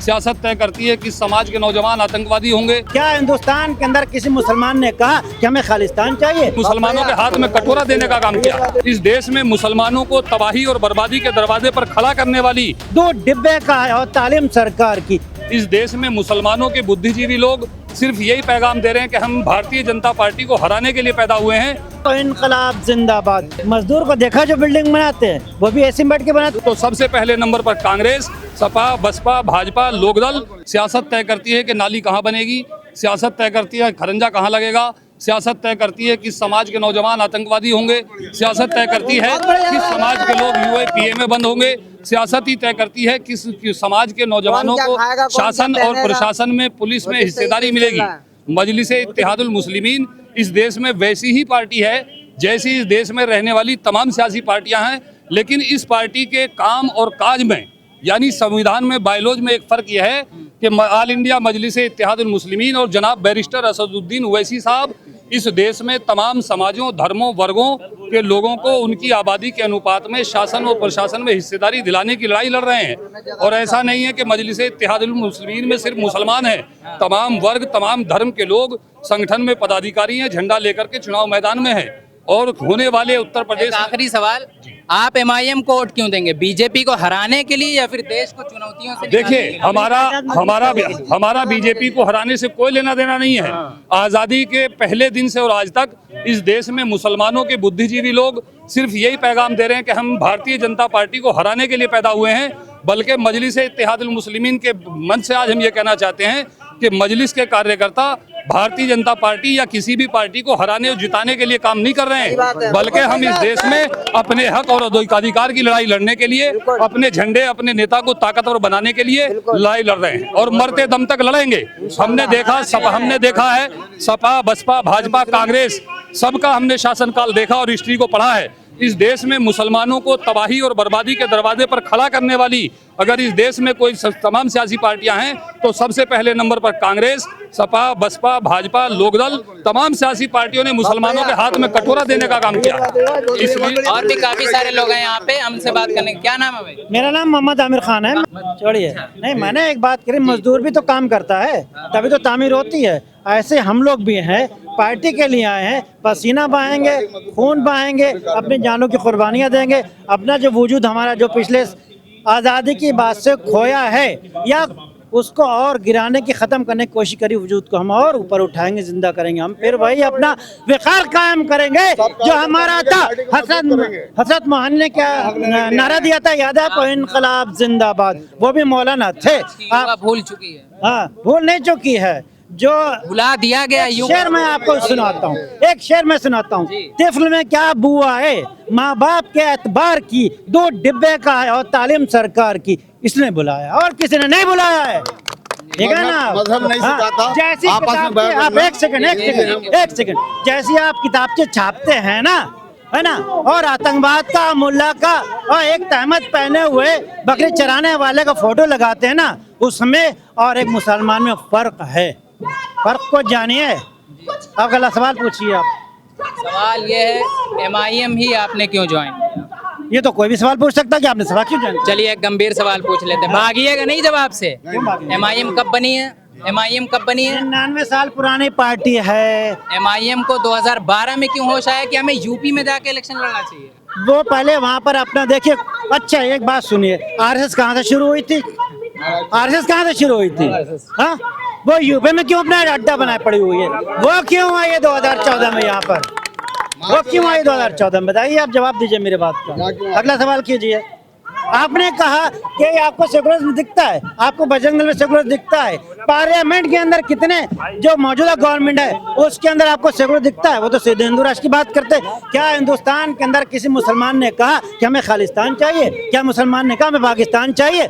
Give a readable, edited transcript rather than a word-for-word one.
सियासत तय करती है कि समाज के नौजवान आतंकवादी होंगे। क्या हिंदुस्तान के अंदर किसी मुसलमान ने कहा कि हमें खालिस्तान चाहिए? मुसलमानों के हाथ में कटोरा देने का काम किया। इस देश में मुसलमानों को तबाही और बर्बादी के दरवाजे पर खड़ा करने वाली 2 डिब्बे का है और तालीम सरकार की। इस देश में मुसलमानों के बुद्धिजीवी लोग सिर्फ यही पैगाम दे रहे हैं कि हम भारतीय जनता पार्टी को हराने के लिए पैदा हुए हैं। तो इनकलाब जिंदाबाद। मजदूर को देखा जो बिल्डिंग बनाते हैं वो भी ऐसी बैठ के बनाते। तो सबसे पहले नंबर पर कांग्रेस, सपा, बसपा, भाजपा, लोकदल सियासत तय करती है कि नाली कहाँ बनेगी, सियासत तय करती है खरंजा कहाँ लगेगा, सियासत तय करती है कि समाज के नौजवान आतंकवादी होंगे, सियासत तय करती है कि समाज के लोग यूएपीए में बंद होंगे, सियासत ही तय करती है कि समाज के नौजवानों को शासन और प्रशासन में, पुलिस में हिस्सेदारी मिलेगी। मजलिस इत्तेहादुल मुस्लिमीन इस देश में वैसी ही पार्टी है जैसी इस देश में रहने वाली तमाम सियासी पार्टियां हैं, लेकिन इस पार्टी के काम और काज में यानी संविधान में बायलॉज में एक फ़र्क यह है कि ऑल इंडिया मजलिस इत्तेहादुल मुस्लिमीन और जनाब बैरिस्टर असदुद्दीन ओवैसी साहब इस देश में तमाम समाजों, धर्मों, वर्गों के लोगों को उनकी आबादी के अनुपात में शासन और प्रशासन में हिस्सेदारी दिलाने की लड़ाई लड़ रहे हैं। और ऐसा नहीं है कि मजलिस इत्तेहादुल मुस्लिमीन में सिर्फ मुसलमान हैं, तमाम वर्ग, तमाम धर्म के लोग संगठन में पदाधिकारी हैं, झंडा लेकर के चुनाव मैदान में हैं। और होने वाले उत्तर प्रदेश। आखिरी सवाल, आप एमआईएम को वोट क्यों देंगे? बीजेपी को हराने के लिए या फिर देश को चुनौतियों से? देखिए, हमारा बीजेपी को हराने से कोई लेना देना नहीं है। आज़ादी के पहले दिन से और आज तक इस देश में मुसलमानों के बुद्धिजीवी लोग सिर्फ यही पैगाम दे रहे हैं कि हम भारतीय जनता पार्टी को हराने के लिए पैदा हुए हैं। बल्कि मजलिस इत्तेहादुल मुस्लिमीन के मन से आज हम ये कहना चाहते हैं कि मजलिस के कार्यकर्ता भारतीय जनता पार्टी या किसी भी पार्टी को हराने और जिताने के लिए काम नहीं कर रहे हैं, बल्कि हम इस देश में अपने हक और अधिकार की लड़ाई लड़ने के लिए, अपने झंडे, अपने नेता को ताकतवर बनाने के लिए लड़ाई लड़ रहे हैं और मरते दम तक लड़ेंगे। हमने देखा है सपा, बसपा, भाजपा, कांग्रेस सबका हमने शासनकाल देखा और हिस्ट्री को पढ़ा है। इस देश में मुसलमानों को तबाही और बर्बादी के दरवाजे पर खड़ा करने वाली अगर इस देश में कोई तमाम सियासी पार्टियां हैं तो सबसे पहले नंबर पर कांग्रेस, सपा, बसपा, भाजपा, लोकदल तमाम सियासी पार्टियों ने मुसलमानों के हाथ में कटोरा देने का काम किया। इसलिए और भी काफी सारे लोग हैं यहाँ पे, हमसे बात करने। क्या नाम है भाई? मेरा नाम मोहम्मद आमिर खान है। छोड़िए, नहीं मैंने एक बात करी, मजदूर भी तो काम करता है तभी तो तामीर होती है। ऐसे हम लोग भी हैं, पार्टी के लिए आए हैं, पसीना बहाएंगे, खून बहाएंगे, अपनी जानों की कुर्बानियाँ देंगे। अपना जो वजूद हमारा जो पिछले आज़ादी की बात से खोया है या उसको और गिराने की ख़त्म करने की कोशिश करी, वजूद को हम और ऊपर उठाएंगे, जिंदा करेंगे। हम फिर वही अपना विकार कायम करेंगे जो हमारा था। हजरत मोहन ने क्या नारा दिया था, याद है आपको? इनकलाब जिंदाबाद। वो भी मौलाना थे। आप भूल चुकी है? हाँ, भूल नहीं चुकी है, जो भुला दिया गया। शेर मैं आपको सुनाता हूँ, एक शेर मैं सुनाता हूँ। तिफ्ल में क्या बुआ है, माँ बाप के एतबार की, 2 डिब्बे का है और तालीम सरकार की। इसने बुलाया और किसी ने नहीं बुलाया है, ठीक है ना? मजहब नहीं सिखाता। जैसी आप एक सेकंड जैसी आप किताबचे छापते हैं ना, है ना, और आतंकवाद का, मुल्ला का और एक तहमत पहने हुए बकरी चराने वाले का फोटो लगाते हैं ना, उसमें और एक मुसलमान में फर्क है। फर्क को जानिए। अब अगला सवाल पूछिए आप। सवाल ये है, एमआईएम ही आपने क्यों ज्वाइन? ये तो कोई भी सवाल पूछ सकता है कि आपने सवाल क्यों ज्वाइन? चलिए एक गंभीर सवाल पूछ लेते हैं, भागिएगा नहीं जवाब से। एमआईएम कब बनी है? एमआईएम कब बनी है? 99 साल पुरानी पार्टी है। एमआईएम को 2012 में क्यों होश आया कि हमें यूपी में जाके इलेक्शन लड़ना चाहिए? वो पहले वहाँ पर अपना देखिए। अच्छा, एक बात सुनिए, आरएसएस कहाँ से शुरू हुई थी? आरएसएस कहाँ से शुरू हुई थी? हाँ, वो यूपी में क्यों अपना अड्डा बनाए पड़ी हुई है? वो क्यों आई है 2014 में यहाँ पर? वो क्यों आई 2014 में? बताइए, आप जवाब दीजिए मेरे बात का। अगला सवाल कीजिए। आपने कहा कि आपको सेकुलरिज्म दिखता है, आपको बजरंग दल में सेकुलर दिखता है। पार्लियामेंट के अंदर कितने जो मौजूदा गवर्नमेंट है उसके अंदर आपको सेकुलर दिखता है? वो तो सीधे हिंदू राष्ट्र की बात करते हैं। क्या हिंदुस्तान के अंदर किसी मुसलमान ने कहा कि हमें खालिस्तान चाहिए? क्या मुसलमान ने कहा हमें पाकिस्तान चाहिए?